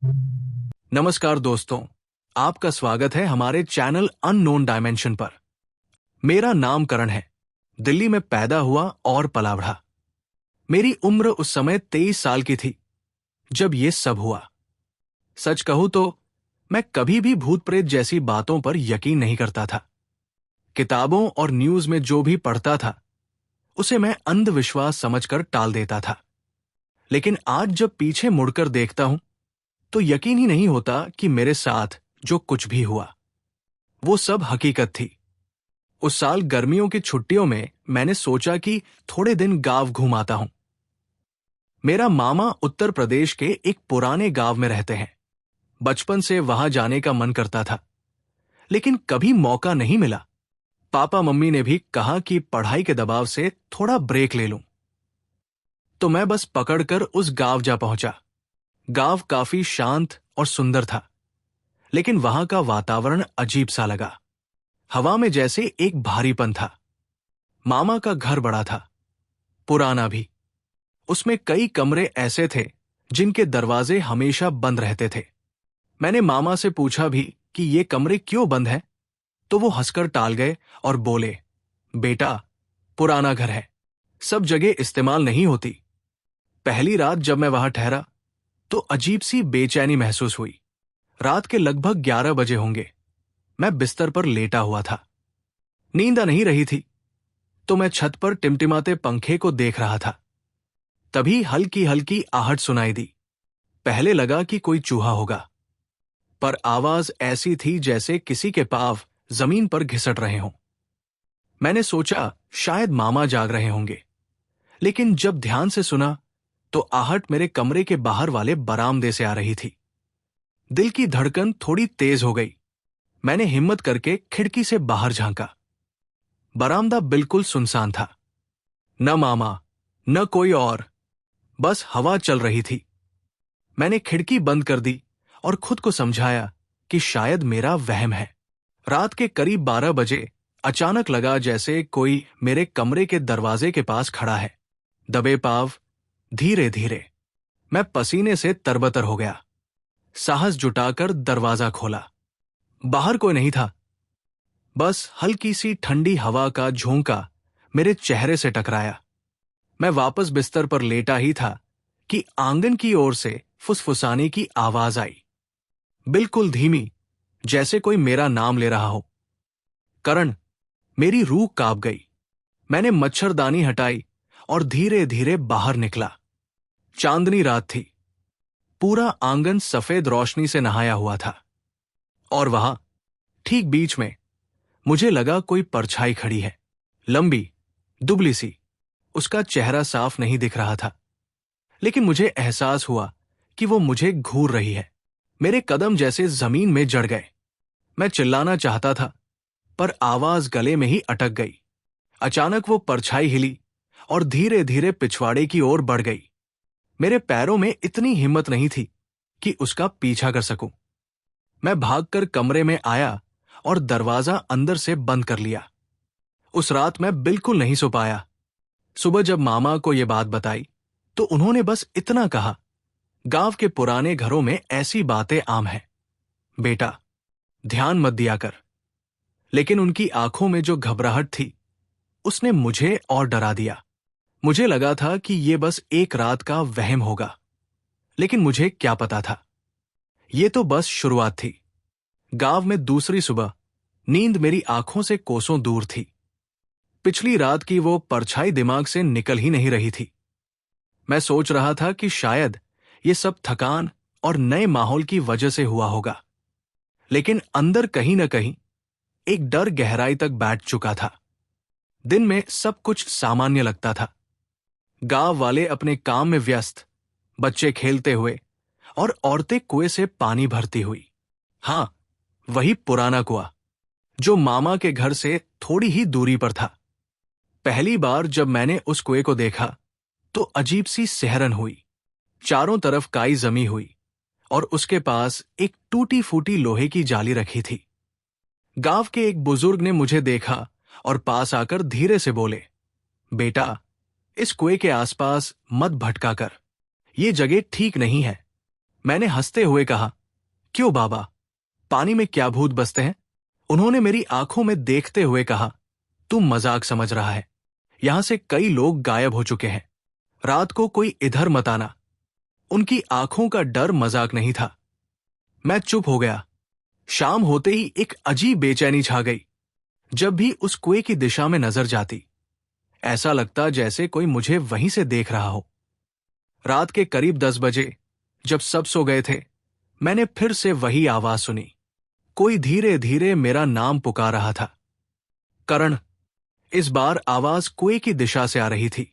नमस्कार दोस्तों, आपका स्वागत है हमारे चैनल अननोन डायमेंशन पर। मेरा नाम करण है। दिल्ली में पैदा हुआ और पला बढ़ा। मेरी उम्र उस समय 23 साल की थी जब ये सब हुआ। सच कहूं तो मैं कभी भी भूत प्रेत जैसी बातों पर यकीन नहीं करता था। किताबों और न्यूज में जो भी पढ़ता था उसे मैं अंधविश्वास समझकर टाल देता था। लेकिन आज जब पीछे मुड़कर देखता हूं तो यकीन ही नहीं होता कि मेरे साथ जो कुछ भी हुआ वो सब हकीकत थी। उस साल गर्मियों की छुट्टियों में मैंने सोचा कि थोड़े दिन गांव घूम आता हूं। मेरा मामा उत्तर प्रदेश के एक पुराने गांव में रहते हैं। बचपन से वहां जाने का मन करता था, लेकिन कभी मौका नहीं मिला। पापा मम्मी ने भी कहा कि पढ़ाई के दबाव से थोड़ा ब्रेक ले लूं, तो मैं बस पकड़कर उस गांव जा पहुंचा। गांव काफी शांत और सुंदर था, लेकिन वहां का वातावरण अजीब सा लगा। हवा में जैसे एक भारीपन था। मामा का घर बड़ा था, पुराना भी। उसमें कई कमरे ऐसे थे जिनके दरवाजे हमेशा बंद रहते थे। मैंने मामा से पूछा भी कि ये कमरे क्यों बंद हैं, तो वो हंसकर टाल गए और बोले, बेटा, पुराना घर है, सब जगह इस्तेमाल नहीं होती। पहली रात जब मैं वहां ठहरा तो अजीब सी बेचैनी महसूस हुई। रात के लगभग 11 बजे होंगे। मैं बिस्तर पर लेटा हुआ था। नींद आ नहीं रही थी, तो मैं छत पर टिमटिमाते पंखे को देख रहा था। तभी हल्की हल्की आहट सुनाई दी। पहले लगा कि कोई चूहा होगा, पर आवाज ऐसी थी जैसे किसी के पांव जमीन पर घिसट रहे हों। मैंने सोचा शायद मामा जाग रहे होंगे, लेकिन जब ध्यान से सुना तो आहट मेरे कमरे के बाहर वाले बरामदे से आ रही थी। दिल की धड़कन थोड़ी तेज हो गई। मैंने हिम्मत करके खिड़की से बाहर झांका। बरामदा बिल्कुल सुनसान था। न मामा, न कोई और, बस हवा चल रही थी। मैंने खिड़की बंद कर दी और खुद को समझाया कि शायद मेरा वहम है। रात के करीब 12 बजे अचानक लगा जैसे कोई मेरे कमरे के दरवाजे के पास खड़ा है। दबे पांव, धीरे धीरे। मैं पसीने से तरबतर हो गया। साहस जुटाकर दरवाजा खोला। बाहर कोई नहीं था, बस हल्की सी ठंडी हवा का झोंका मेरे चेहरे से टकराया। मैं वापस बिस्तर पर लेटा ही था कि आंगन की ओर से फुसफुसाने की आवाज आई, बिल्कुल धीमी, जैसे कोई मेरा नाम ले रहा हो। करण। मेरी रूह कांप गई। मैंने मच्छरदानी हटाई और धीरे धीरे बाहर निकला। चांदनी रात थी। पूरा आंगन सफेद रोशनी से नहाया हुआ था, और वहां ठीक बीच में मुझे लगा कोई परछाई खड़ी है, लंबी, दुबली सी। उसका चेहरा साफ नहीं दिख रहा था, लेकिन मुझे एहसास हुआ कि वो मुझे घूर रही है। मेरे कदम जैसे जमीन में जड़ गए। मैं चिल्लाना चाहता था, पर आवाज गले में ही अटक गई। अचानक वो परछाई हिली और धीरे धीरे पिछवाड़े की ओर बढ़ गई। मेरे पैरों में इतनी हिम्मत नहीं थी कि उसका पीछा कर सकूं। मैं भागकर कमरे में आया और दरवाजा अंदर से बंद कर लिया। उस रात मैं बिल्कुल नहीं सो पाया। सुबह जब मामा को यह बात बताई तो उन्होंने बस इतना कहा, गांव के पुराने घरों में ऐसी बातें आम हैं, बेटा, ध्यान मत दिया कर। लेकिन उनकी आंखों में जो घबराहट थी उसने मुझे और डरा दिया। मुझे लगा था कि यह बस एक रात का वहम होगा, लेकिन मुझे क्या पता था, यह तो बस शुरुआत थी। गांव में दूसरी सुबह नींद मेरी आंखों से कोसों दूर थी। पिछली रात की वो परछाई दिमाग से निकल ही नहीं रही थी। मैं सोच रहा था कि शायद ये सब थकान और नए माहौल की वजह से हुआ होगा, लेकिन अंदर कहीं न कहीं एक डर गहराई तक बैठ चुका था। दिन में सब कुछ सामान्य लगता था। गांव वाले अपने काम में व्यस्त, बच्चे खेलते हुए और औरतें कुएं से पानी भरती हुई। हां, वही पुराना कुआं जो मामा के घर से थोड़ी ही दूरी पर था। पहली बार जब मैंने उस कुएं को देखा तो अजीब सी सिहरन हुई। चारों तरफ काई जमी हुई और उसके पास एक टूटी फूटी लोहे की जाली रखी थी। गांव के एक बुजुर्ग ने मुझे देखा और पास आकर धीरे से बोले, बेटा, इस कुएं के आसपास मत भटका कर, ये जगह ठीक नहीं है। मैंने हंसते हुए कहा, क्यों बाबा, पानी में क्या भूत बसते हैं? उन्होंने मेरी आंखों में देखते हुए कहा, तुम मजाक समझ रहा है। यहां से कई लोग गायब हो चुके हैं। रात को कोई इधर मत आना। उनकी आंखों का डर मजाक नहीं था। मैं चुप हो गया। शाम होते ही एक अजीब बेचैनी छा गई। जब भी उस कुएं की दिशा में नजर जाती, ऐसा लगता जैसे कोई मुझे वहीं से देख रहा हो। रात के करीब 10 बजे, जब सब सो गए थे, मैंने फिर से वही आवाज सुनी। कोई धीरे धीरे मेरा नाम पुकार रहा था। करण। इस बार आवाज कुएं की दिशा से आ रही थी।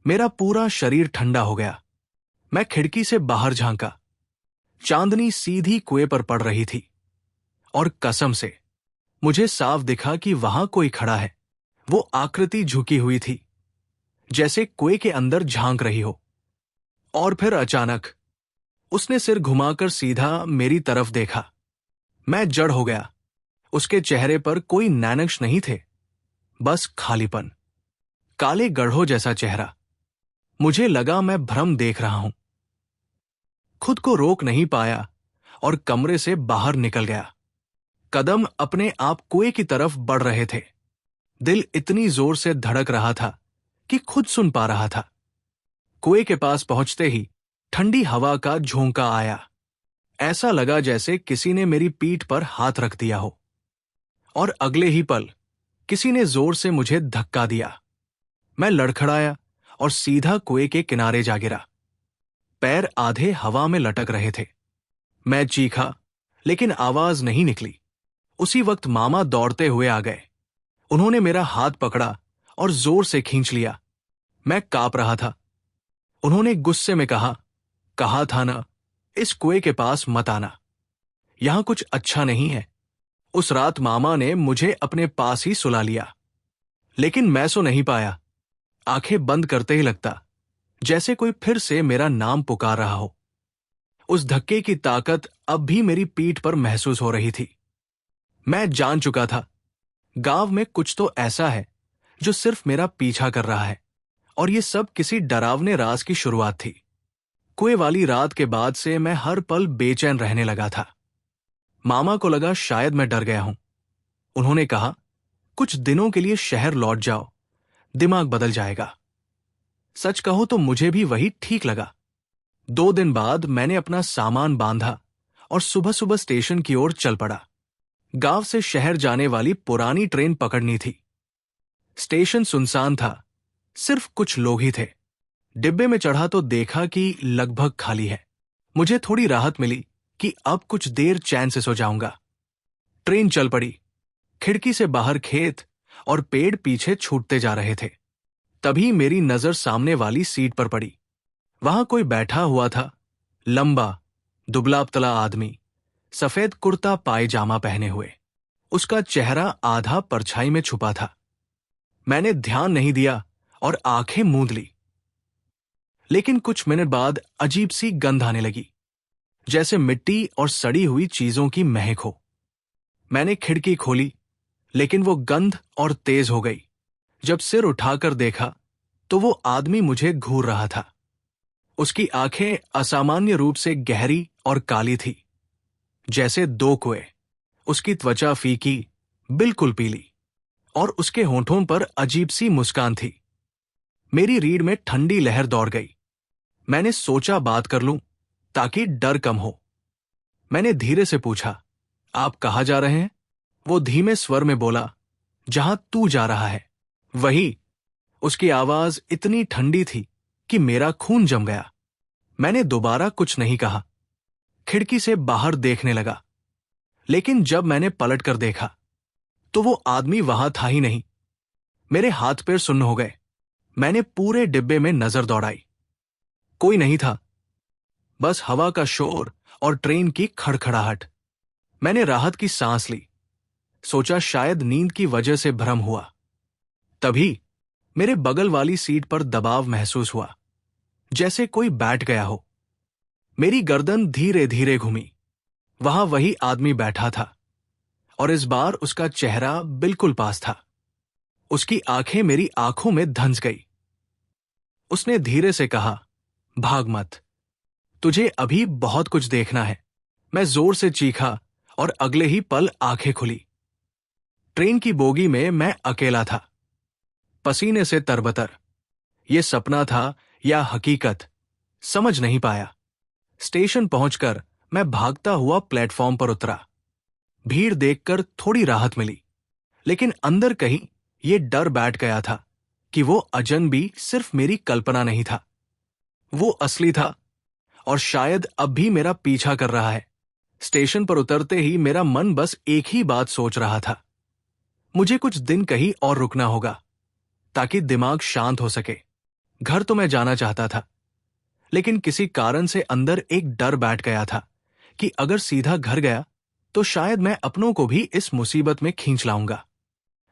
मेरा पूरा शरीर ठंडा हो गया। मैं खिड़की से बाहर झांका। चांदनी सीधी कुएं पर पड़ रही थी और कसम से मुझे साफ दिखा कि वहां कोई खड़ा है। वो आकृति झुकी हुई थी, जैसे कुएं के अंदर झांक रही हो। और फिर अचानक उसने सिर घुमाकर सीधा मेरी तरफ देखा। मैं जड़ हो गया। उसके चेहरे पर कोई नैनक्श नहीं थे, बस खालीपन। काले गड्ढों जैसा चेहरा। मुझे लगा मैं भ्रम देख रहा हूं। खुद को रोक नहीं पाया और कमरे से बाहर निकल गया। कदम अपने आप कुएं की तरफ बढ़ रहे थे। दिल इतनी जोर से धड़क रहा था कि खुद सुन पा रहा था। कुएं के पास पहुंचते ही ठंडी हवा का झोंका आया। ऐसा लगा जैसे किसी ने मेरी पीठ पर हाथ रख दिया हो। और अगले ही पल किसी ने जोर से मुझे धक्का दिया। मैं लड़खड़ाया और सीधा कुएं के किनारे जा गिरा। पैर आधे हवा में लटक रहे थे। मैं चीखा, लेकिन आवाज नहीं निकली। उसी वक्त मामा दौड़ते हुए आ गए। उन्होंने मेरा हाथ पकड़ा और जोर से खींच लिया। मैं कांप रहा था। उन्होंने गुस्से में कहा था ना, इस कुएं के पास मत आना। यहां कुछ अच्छा नहीं है। उस रात मामा ने मुझे अपने पास ही सुला लिया, लेकिन मैं सो नहीं पाया। आंखें बंद करते ही लगता जैसे कोई फिर से मेरा नाम पुकार रहा हो। उस धक्के की ताकत अब भी मेरी पीठ पर महसूस हो रही थी। मैं जान चुका था, गांव में कुछ तो ऐसा है जो सिर्फ मेरा पीछा कर रहा है, और ये सब किसी डरावने राज की शुरुआत थी। कुएं वाली रात के बाद से मैं हर पल बेचैन रहने लगा था। मामा को लगा शायद मैं डर गया हूं। उन्होंने कहा, कुछ दिनों के लिए शहर लौट जाओ, दिमाग बदल जाएगा। सच कहो तो मुझे भी वही ठीक लगा। 2 दिन बाद मैंने अपना सामान बांधा और सुबह सुबह स्टेशन की ओर चल पड़ा। गांव से शहर जाने वाली पुरानी ट्रेन पकड़नी थी। स्टेशन सुनसान था, सिर्फ कुछ लोग ही थे। डिब्बे में चढ़ा तो देखा कि लगभग खाली है। मुझे थोड़ी राहत मिली कि अब कुछ देर चैन से सो जाऊंगा। ट्रेन चल पड़ी। खिड़की से बाहर खेत और पेड़ पीछे छूटते जा रहे थे। तभी मेरी नजर सामने वाली सीट पर पड़ी। वहां कोई बैठा हुआ था, लंबा, दुबला पतला आदमी, सफेद कुर्ता पायजामा पहने हुए। उसका चेहरा आधा परछाई में छुपा था। मैंने ध्यान नहीं दिया और आंखें मूंद ली। लेकिन कुछ मिनट बाद अजीब सी गंध आने लगी, जैसे मिट्टी और सड़ी हुई चीजों की महक हो। मैंने खिड़की खोली, लेकिन वो गंध और तेज हो गई। जब सिर उठाकर देखा तो वो आदमी मुझे घूर रहा था। उसकी आंखें असामान्य रूप से गहरी और काली थी, जैसे 2 कुएं। उसकी त्वचा फीकी, बिल्कुल पीली, और उसके होंठों पर अजीब सी मुस्कान थी। मेरी रीढ़ में ठंडी लहर दौड़ गई। मैंने सोचा बात कर लूं ताकि डर कम हो। मैंने धीरे से पूछा, आप कहाँ जा रहे हैं? वो धीमे स्वर में बोला, जहां तू जा रहा है वही। उसकी आवाज इतनी ठंडी थी कि मेरा खून जम गया। मैंने दोबारा कुछ नहीं कहा। खिड़की से बाहर देखने लगा, लेकिन जब मैंने पलट कर देखा तो वो आदमी वहां था ही नहीं। मेरे हाथ पैर सुन्न हो गए। मैंने पूरे डिब्बे में नजर दौड़ाई। कोई नहीं था, बस हवा का शोर और ट्रेन की खड़खड़ाहट। मैंने राहत की सांस ली। सोचा शायद नींद की वजह से भ्रम हुआ। तभी मेरे बगल वाली सीट पर दबाव महसूस हुआ, जैसे कोई बैठ गया हो। मेरी गर्दन धीरे धीरे घूमी। वहां वही आदमी बैठा था, और इस बार उसका चेहरा बिल्कुल पास था। उसकी आंखें मेरी आंखों में धंस गई। उसने धीरे से कहा, भाग मत, तुझे अभी बहुत कुछ देखना है। मैं जोर से चीखा और अगले ही पल आंखें खुली। ट्रेन की बोगी में मैं अकेला था, पसीने से तरबतर। ये सपना था या हकीकत, समझ नहीं पाया। स्टेशन पहुंचकर मैं भागता हुआ प्लेटफॉर्म पर उतरा। भीड़ देखकर थोड़ी राहत मिली, लेकिन अंदर कहीं ये डर बैठ गया था कि वो अजनबी सिर्फ मेरी कल्पना नहीं था, वो असली था और शायद अब भी मेरा पीछा कर रहा है। स्टेशन पर उतरते ही मेरा मन बस एक ही बात सोच रहा था, मुझे कुछ दिन कहीं और रुकना होगा ताकि दिमाग शांत हो सके। घर तो मैं जाना चाहता था, लेकिन किसी कारण से अंदर एक डर बैठ गया था कि अगर सीधा घर गया तो शायद मैं अपनों को भी इस मुसीबत में खींच लाऊंगा।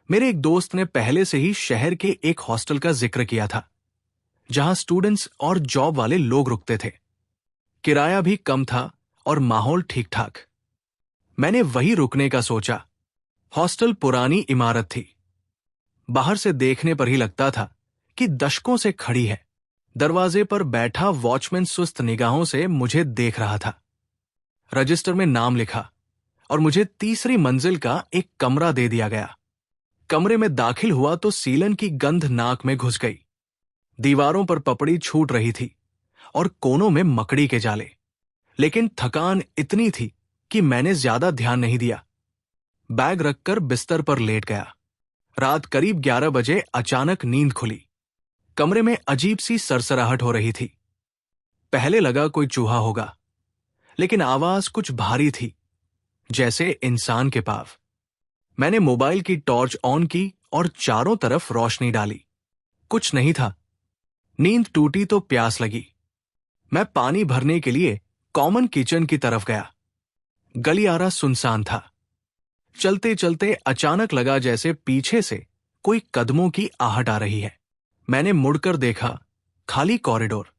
मेरे एक दोस्त ने पहले से ही शहर के एक हॉस्टल का जिक्र किया था, जहां स्टूडेंट्स और जॉब वाले लोग रुकते थे। किराया भी कम था और माहौल ठीक ठाक। मैंने वही रुकने का सोचा। हॉस्टल पुरानी इमारत थी, बाहर से देखने पर ही लगता था कि दशकों से खड़ी है। दरवाजे पर बैठा वॉचमैन सुस्त निगाहों से मुझे देख रहा था। रजिस्टर में नाम लिखा और मुझे तीसरी मंजिल का एक कमरा दे दिया गया। कमरे में दाखिल हुआ तो सीलन की गंध नाक में घुस गई। दीवारों पर पपड़ी छूट रही थी और कोनों में मकड़ी के जाले, लेकिन थकान इतनी थी कि मैंने ज्यादा ध्यान नहीं दिया। बैग रखकर बिस्तर पर लेट गया। रात करीब 11 बजे अचानक नींद खुली। कमरे में अजीब सी सरसराहट हो रही थी। पहले लगा कोई चूहा होगा, लेकिन आवाज कुछ भारी थी, जैसे इंसान के पाँव। मैंने मोबाइल की टॉर्च ऑन की और चारों तरफ रोशनी डाली। कुछ नहीं था। नींद टूटी तो प्यास लगी। मैं पानी भरने के लिए कॉमन किचन की तरफ गया। गलियारा सुनसान था। चलते चलते अचानक लगा जैसे पीछे से कोई कदमों की आहट आ रही है। मैंने मुड़कर देखा, खाली कॉरिडोर।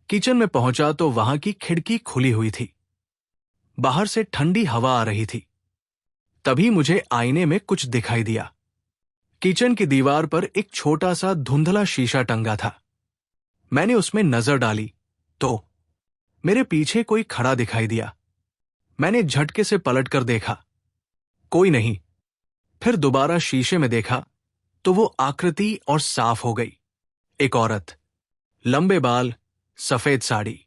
किचन में पहुंचा तो वहां की खिड़की खुली हुई थी। बाहर से ठंडी हवा आ रही थी। तभी मुझे आईने में कुछ दिखाई दिया। किचन की दीवार पर एक छोटा सा धुंधला शीशा टंगा था। मैंने उसमें नजर डाली तो मेरे पीछे कोई खड़ा दिखाई दिया। मैंने झटके से पलटकर देखा, कोई नहीं। फिर दोबारा शीशे में देखा तो वो आकृति और साफ हो गई। एक औरत, लंबे बाल, सफेद साड़ी।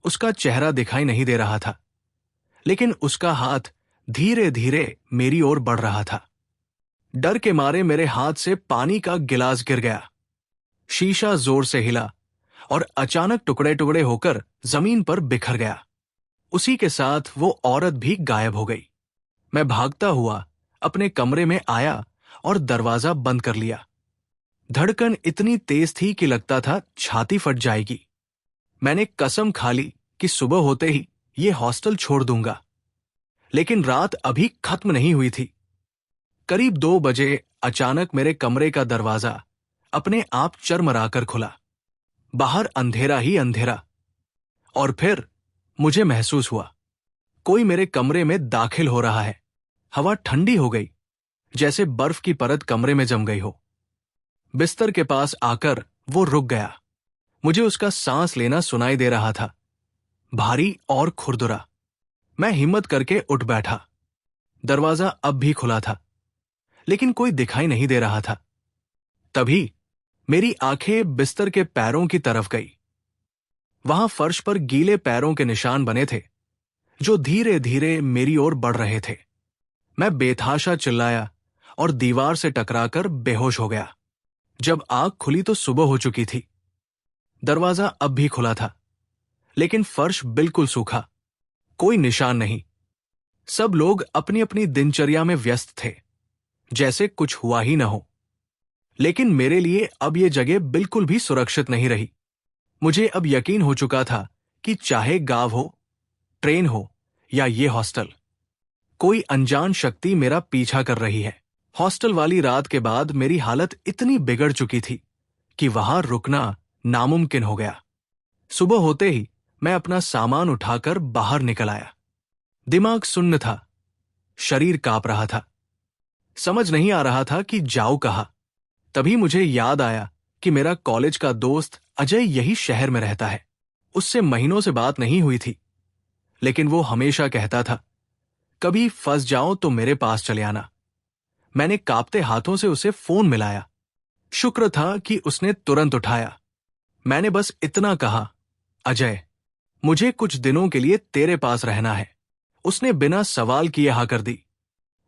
उसका चेहरा दिखाई नहीं दे रहा था, लेकिन उसका हाथ धीरे धीरे मेरी ओर बढ़ रहा था। डर के मारे मेरे हाथ से पानी का गिलास गिर गया। शीशा जोर से हिला और अचानक टुकड़े टुकड़े होकर जमीन पर बिखर गया। उसी के साथ वो औरत भी गायब हो गई। मैं भागता हुआ अपने कमरे में आया और दरवाजा बंद कर लिया। धड़कन इतनी तेज थी कि लगता था छाती फट जाएगी। मैंने कसम खा ली कि सुबह होते ही ये हॉस्टल छोड़ दूंगा, लेकिन रात अभी खत्म नहीं हुई थी। करीब 2 बजे अचानक मेरे कमरे का दरवाजा अपने आप चरमराकर खुला। बाहर अंधेरा ही अंधेरा, और फिर मुझे महसूस हुआ कोई मेरे कमरे में दाखिल हो रहा है। हवा ठंडी हो गई, जैसे बर्फ की परत कमरे में जम गई हो। बिस्तर के पास आकर वो रुक गया। मुझे उसका सांस लेना सुनाई दे रहा था, भारी और खुरदुरा। मैं हिम्मत करके उठ बैठा। दरवाजा अब भी खुला था, लेकिन कोई दिखाई नहीं दे रहा था। तभी मेरी आंखें बिस्तर के पैरों की तरफ गई। वहां फर्श पर गीले पैरों के निशान बने थे, जो धीरे धीरे मेरी ओर बढ़ रहे थे। मैं बेतहाशा चिल्लाया और दीवार से टकराकर बेहोश हो गया। जब आंख खुली तो सुबह हो चुकी थी। दरवाजा अब भी खुला था, लेकिन फर्श बिल्कुल सूखा, कोई निशान नहीं। सब लोग अपनी अपनी दिनचर्या में व्यस्त थे, जैसे कुछ हुआ ही न हो। लेकिन मेरे लिए अब यह जगह बिल्कुल भी सुरक्षित नहीं रही। मुझे अब यकीन हो चुका था कि चाहे गांव हो, ट्रेन हो या ये हॉस्टल, कोई अनजान शक्ति मेरा पीछा कर रही है। हॉस्टल वाली रात के बाद मेरी हालत इतनी बिगड़ चुकी थी कि वहां रुकना नामुमकिन हो गया। सुबह होते ही मैं अपना सामान उठाकर बाहर निकल आया। दिमाग सुन्न था, शरीर कांप रहा था। समझ नहीं आ रहा था कि जाऊं कहां। तभी मुझे याद आया कि मेरा कॉलेज का दोस्त अजय यही शहर में रहता है। उससे महीनों से बात नहीं हुई थी, लेकिन वो हमेशा कहता था, कभी फंस जाओ तो मेरे पास चले आना। मैंने कांपते हाथों से उसे फोन मिलाया। शुक्र था कि उसने तुरंत उठाया। मैंने बस इतना कहा, अजय, मुझे कुछ दिनों के लिए तेरे पास रहना है। उसने बिना सवाल किए हाँ कर दी।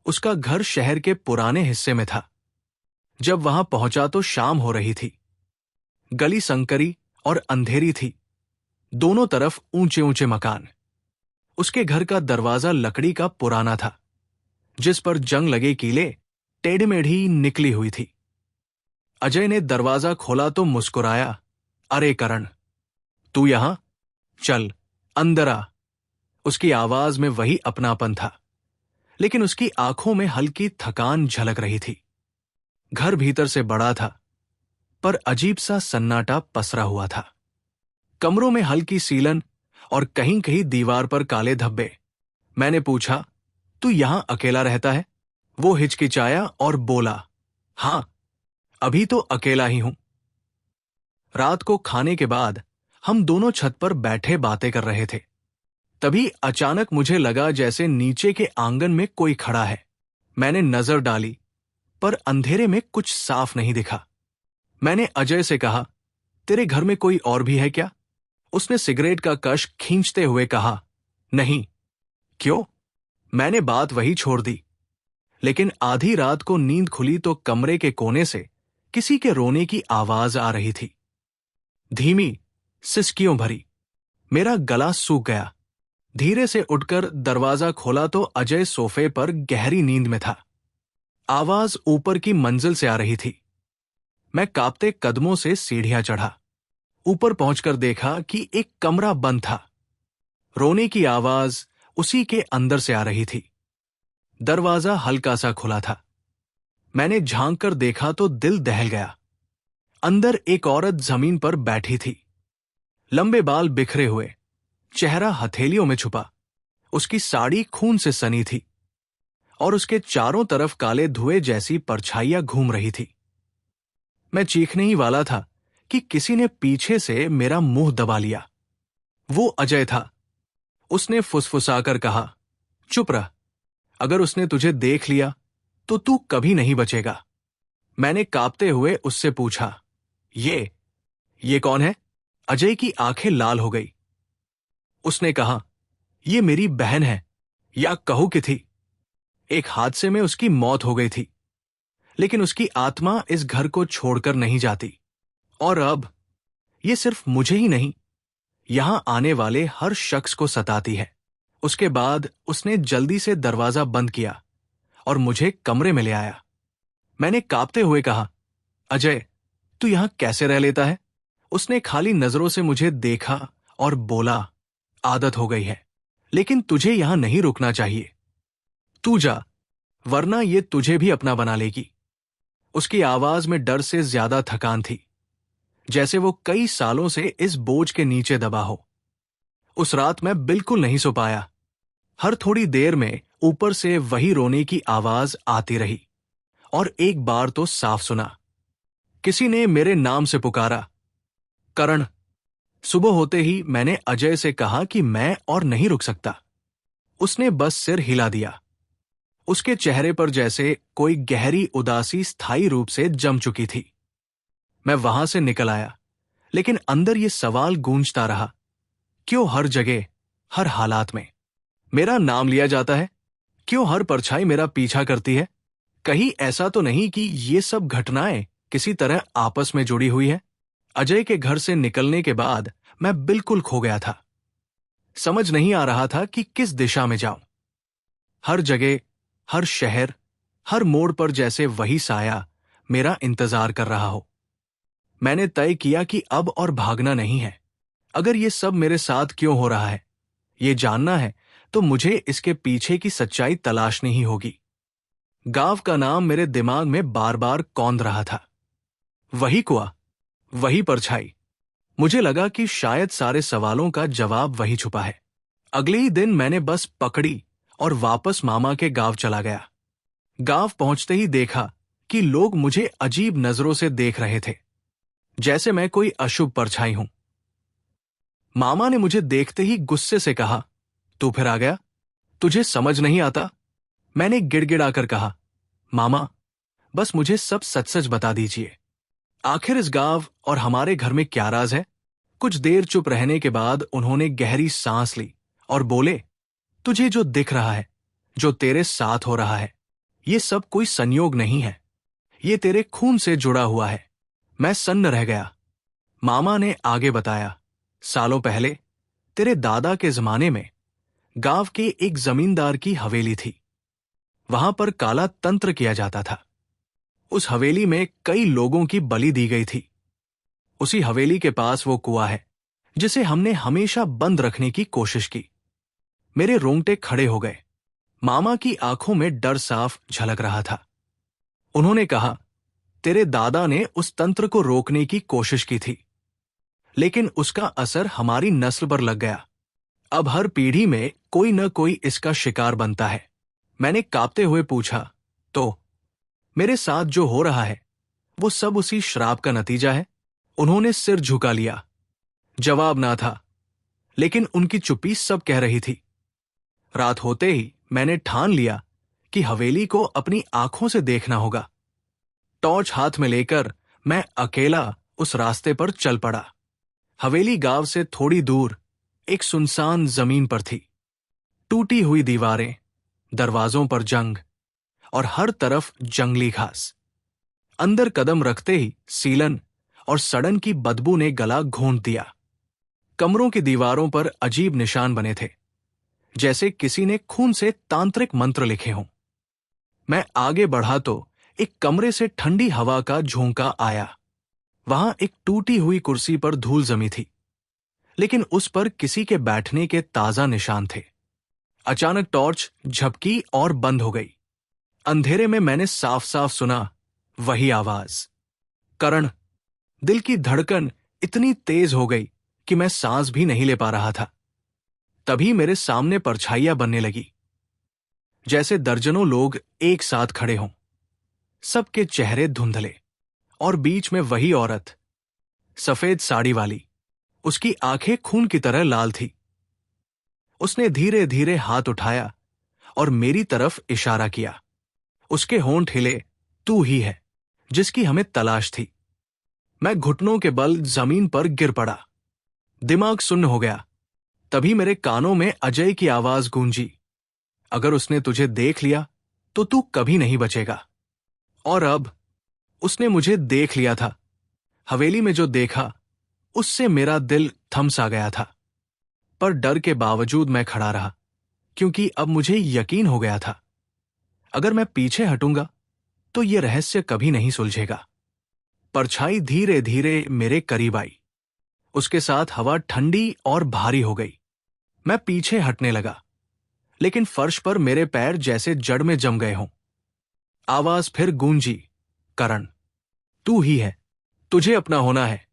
उसका घर शहर के पुराने हिस्से में था। जब वहां पहुंचा तो शाम हो रही थी। गली संकरी और अंधेरी थी। दोनों तरफ ऊंचे ऊंचे मकान। उसके घर का दरवाजा लकड़ी का पुराना था, जिस पर जंग लगे कीले टेढ़ी मेढ़ी निकली हुई थी। अजय ने दरवाजा खोला तो मुस्कुराया, अरे करण, तू यहां? चल अंदर आ। उसकी आवाज में वही अपनापन था, लेकिन उसकी आंखों में हल्की थकान झलक रही थी। घर भीतर से बड़ा था, पर अजीब सा सन्नाटा पसरा हुआ था। कमरों में हल्की सीलन और कहीं कहीं दीवार पर काले धब्बे। मैंने पूछा, तू यहां अकेला रहता है? वो हिचकिचाया और बोला, हां, अभी तो अकेला ही हूं। रात को खाने के बाद हम दोनों छत पर बैठे बातें कर रहे थे। तभी अचानक मुझे लगा जैसे नीचे के आंगन में कोई खड़ा है। मैंने नजर डाली, पर अंधेरे में कुछ साफ नहीं दिखा। मैंने अजय से कहा, तेरे घर में कोई और भी है क्या? उसने सिगरेट का कश खींचते हुए कहा, नहीं। क्यों? मैंने बात वही छोड़ दी। लेकिन आधी रात को नींद खुली तो कमरे के कोने से किसी के रोने की आवाज आ रही थी, धीमी, सिसकियों भरी। मेरा गला सूख गया। धीरे से उठकर दरवाजा खोला तो अजय सोफे पर गहरी नींद में था। आवाज ऊपर की मंजिल से आ रही थी। मैं कांपते कदमों से सीढ़ियां चढ़ा। ऊपर पहुंचकर देखा कि एक कमरा बंद था। रोने की आवाज उसी के अंदर से आ रही थी। दरवाजा हल्का सा खुला था। मैंने झांक कर देखा तो दिल दहल गया। अंदर एक औरत जमीन पर बैठी थी। लंबे बाल बिखरे हुए, चेहरा हथेलियों में छुपा। उसकी साड़ी खून से सनी थी और उसके चारों तरफ काले धुएं जैसी परछाइयां घूम रही थी। मैं चीखने ही वाला था कि किसी ने पीछे से मेरा मुंह दबा लिया। वो अजय था। उसने फुसफुसाकर कहा, चुप रह, अगर उसने तुझे देख लिया तो तू कभी नहीं बचेगा। मैंने कांपते हुए उससे पूछा, ये कौन है? अजय की आंखें लाल हो गई। उसने कहा, ये मेरी बहन है, या कहूं कि थी। एक हादसे में उसकी मौत हो गई थी, लेकिन उसकी आत्मा इस घर को छोड़कर नहीं जाती। और अब ये सिर्फ मुझे ही नहीं, यहां आने वाले हर शख्स को सताती है। उसके बाद उसने जल्दी से दरवाजा बंद किया और मुझे कमरे में ले आया। मैंने कांपते हुए कहा, अजय, तू यहां कैसे रह लेता है? उसने खाली नजरों से मुझे देखा और बोला, आदत हो गई है, लेकिन तुझे यहां नहीं रुकना चाहिए। तू जा, वरना ये तुझे भी अपना बना लेगी। उसकी आवाज में डर से ज्यादा थकान थी, जैसे वो कई सालों से इस बोझ के नीचे दबा हो। उस रात मैं बिल्कुल नहीं सो पाया। हर थोड़ी देर में ऊपर से वही रोने की आवाज आती रही और एक बार तो साफ सुना। किसी ने मेरे नाम से पुकारा, करण। सुबह होते ही मैंने अजय से कहा कि मैं और नहीं रुक सकता। उसने बस सिर हिला दिया। उसके चेहरे पर जैसे कोई गहरी उदासी स्थायी रूप से जम चुकी थी। मैं वहां से निकल आया, लेकिन अंदर ये सवाल गूंजता रहा, क्यों हर जगह, हर हालात में मेरा नाम लिया जाता है? क्यों हर परछाई मेरा पीछा करती है? कहीं ऐसा तो नहीं कि ये सब घटनाएं किसी तरह आपस में जुड़ी हुई है? अजय के घर से निकलने के बाद मैं बिल्कुल खो गया था। समझ नहीं आ रहा था कि किस दिशा में जाऊं। हर जगह, हर शहर, हर मोड़ पर जैसे वही साया मेरा इंतजार कर रहा हो। मैंने तय किया कि अब और भागना नहीं है। अगर ये सब मेरे साथ क्यों हो रहा है, ये जानना है तो मुझे इसके पीछे की सच्चाई तलाशनी ही होगी। गांव का नाम मेरे दिमाग में बार बार कौंध रहा था। वही कुआं, वही परछाई। मुझे लगा कि शायद सारे सवालों का जवाब वही छुपा है। अगले ही दिन मैंने बस पकड़ी और वापस मामा के गांव चला गया। गांव पहुंचते ही देखा कि लोग मुझे अजीब नजरों से देख रहे थे, जैसे मैं कोई अशुभ परछाई हूं। मामा ने मुझे देखते ही गुस्से से कहा, तू फिर आ गया? तुझे समझ नहीं आता? मैंने गिड़गिड़ाकर कहा, मामा, बस मुझे सब सच सच बता दीजिए। आखिर इस गांव और हमारे घर में क्या राज है? कुछ देर चुप रहने के बाद उन्होंने गहरी सांस ली और बोले, तुझे जो दिख रहा है, जो तेरे साथ हो रहा है, ये सब कोई संयोग नहीं है। ये तेरे खून से जुड़ा हुआ है। मैं सन्न रह गया। मामा ने आगे बताया, सालों पहले तेरे दादा के जमाने में गांव के एक जमींदार की हवेली थी। वहां पर काला तंत्र किया जाता था। उस हवेली में कई लोगों की बलि दी गई थी। उसी हवेली के पास वो कुआं है जिसे हमने हमेशा बंद रखने की कोशिश की। मेरे रोंगटे खड़े हो गए। मामा की आंखों में डर साफ झलक रहा था। उन्होंने कहा, तेरे दादा ने उस तंत्र को रोकने की कोशिश की थी, लेकिन उसका असर हमारी नस्ल पर लग गया। अब हर पीढ़ी में कोई न कोई इसका शिकार बनता है। मैंने कांपते हुए पूछा, तो मेरे साथ जो हो रहा है वो सब उसी श्राप का नतीजा है? उन्होंने सिर झुका लिया। जवाब ना था, लेकिन उनकी चुप्पी सब कह रही थी। रात होते ही मैंने ठान लिया कि हवेली को अपनी आंखों से देखना होगा। टॉर्च हाथ में लेकर मैं अकेला उस रास्ते पर चल पड़ा। हवेली गांव से थोड़ी दूर एक सुनसान जमीन पर थी। टूटी हुई दीवारें, दरवाजों पर जंग और हर तरफ जंगली घास। अंदर कदम रखते ही सीलन और सड़न की बदबू ने गला घोंट दिया। कमरों की दीवारों पर अजीब निशान बने थे, जैसे किसी ने खून से तांत्रिक मंत्र लिखे हों। मैं आगे बढ़ा तो एक कमरे से ठंडी हवा का झोंका आया। वहां एक टूटी हुई कुर्सी पर धूल जमी थी, लेकिन उस पर किसी के बैठने के ताजा निशान थे। अचानक टॉर्च झपकी और बंद हो गई। अंधेरे में मैंने साफ साफ सुना वही आवाज, करण। दिल की धड़कन इतनी तेज हो गई कि मैं सांस भी नहीं ले पा रहा था। तभी मेरे सामने परछाइयां बनने लगी, जैसे दर्जनों लोग एक साथ खड़े हों। सबके चेहरे धुंधले, और बीच में वही औरत, सफेद साड़ी वाली। उसकी आंखें खून की तरह लाल थी। उसने धीरे धीरे हाथ उठाया और मेरी तरफ इशारा किया। उसके होंठ हिले, तू ही है जिसकी हमें तलाश थी। मैं घुटनों के बल जमीन पर गिर पड़ा। दिमाग सुन्न हो गया। तभी मेरे कानों में अजय की आवाज गूंजी, अगर उसने तुझे देख लिया तो तू कभी नहीं बचेगा। और अब उसने मुझे देख लिया था। हवेली में जो देखा उससे मेरा दिल थम सा गया था। पर डर के बावजूद मैं खड़ा रहा, क्योंकि अब मुझे यकीन हो गया था, अगर मैं पीछे हटूंगा तो यह रहस्य कभी नहीं सुलझेगा। परछाई धीरे धीरे मेरे करीब आई। उसके साथ हवा ठंडी और भारी हो गई। मैं पीछे हटने लगा, लेकिन फर्श पर मेरे पैर जैसे जड़ में जम गए हों। आवाज फिर गूंजी, करण, तू ही है, तुझे अपना होना है।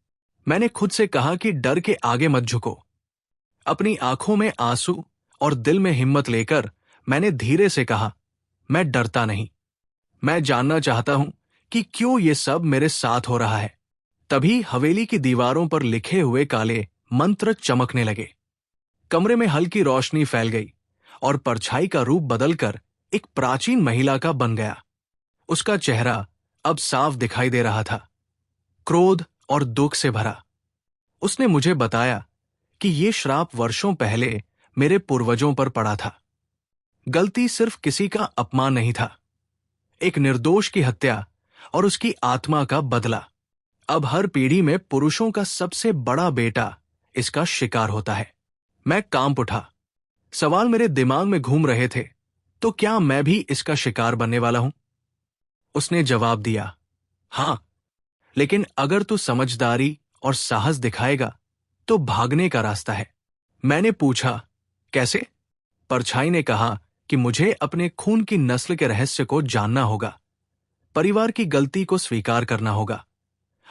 मैंने खुद से कहा कि डर के आगे मत झुको। अपनी आंखों में आंसू और दिल में हिम्मत लेकर मैंने धीरे से कहा, मैं डरता नहीं। मैं जानना चाहता हूं कि क्यों ये सब मेरे साथ हो रहा है। तभी हवेली की दीवारों पर लिखे हुए काले मंत्र चमकने लगे। कमरे में हल्की रोशनी फैल गई और परछाई का रूप बदलकर एक प्राचीन महिला का बन गया। उसका चेहरा अब साफ दिखाई दे रहा था, क्रोध और दुख से भरा। उसने मुझे बताया कि ये श्राप वर्षों पहले मेरे पूर्वजों पर पड़ा था। गलती सिर्फ किसी का अपमान नहीं था, एक निर्दोष की हत्या और उसकी आत्मा का बदला। अब हर पीढ़ी में पुरुषों का सबसे बड़ा बेटा इसका शिकार होता है। मैं कांप उठा। सवाल मेरे दिमाग में घूम रहे थे, तो क्या मैं भी इसका शिकार बनने वाला हूं? उसने जवाब दिया, हां, लेकिन अगर तू समझदारी और साहस दिखाएगा तो भागने का रास्ता है। मैंने पूछा, कैसे? परछाई ने कहा कि मुझे अपने खून की नस्ल के रहस्य को जानना होगा, परिवार की गलती को स्वीकार करना होगा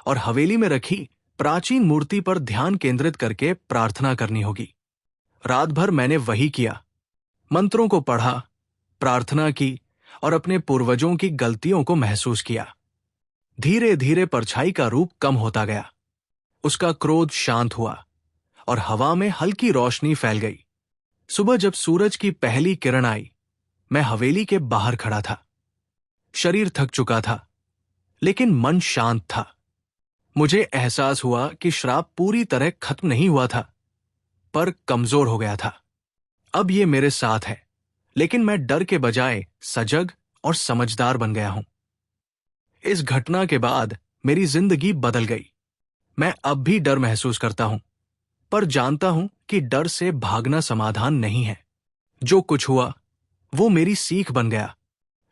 और हवेली में रखी प्राचीन मूर्ति पर ध्यान केंद्रित करके प्रार्थना करनी होगी। रात भर मैंने वही किया, मंत्रों को पढ़ा, प्रार्थना की और अपने पूर्वजों की गलतियों को महसूस किया। धीरे धीरे परछाई का रूप कम होता गया। उसका क्रोध शांत हुआ और हवा में हल्की रोशनी फैल गई। सुबह जब सूरज की पहली किरण आई, मैं हवेली के बाहर खड़ा था। शरीर थक चुका था, लेकिन मन शांत था। मुझे एहसास हुआ कि श्राप पूरी तरह खत्म नहीं हुआ था, पर कमजोर हो गया था। अब ये मेरे साथ है, लेकिन मैं डर के बजाय सजग और समझदार बन गया हूं। इस घटना के बाद मेरी जिंदगी बदल गई। मैं अब भी डर महसूस करता हूं, पर जानता हूं कि डर से भागना समाधान नहीं है। जो कुछ हुआ वो मेरी सीख बन गया,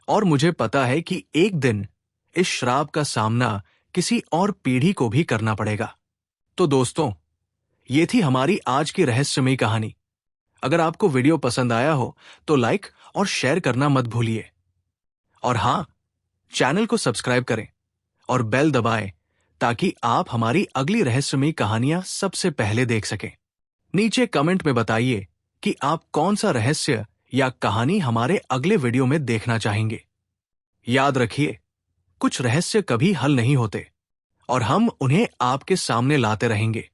और मुझे पता है कि एक दिन इस श्राप का सामना किसी और पीढ़ी को भी करना पड़ेगा। तो दोस्तों, ये थी हमारी आज की रहस्यमयी कहानी। अगर आपको वीडियो पसंद आया हो तो लाइक और शेयर करना मत भूलिए। और हां, चैनल को सब्सक्राइब करें और बेल दबाएं ताकि आप हमारी अगली रहस्यमयी कहानियां सबसे पहले देख सकें। नीचे कमेंट में बताइए कि आप कौन सा रहस्य या कहानी हमारे अगले वीडियो में देखना चाहेंगे। याद रखिए, कुछ रहस्य कभी हल नहीं होते और हम उन्हें आपके सामने लाते रहेंगे।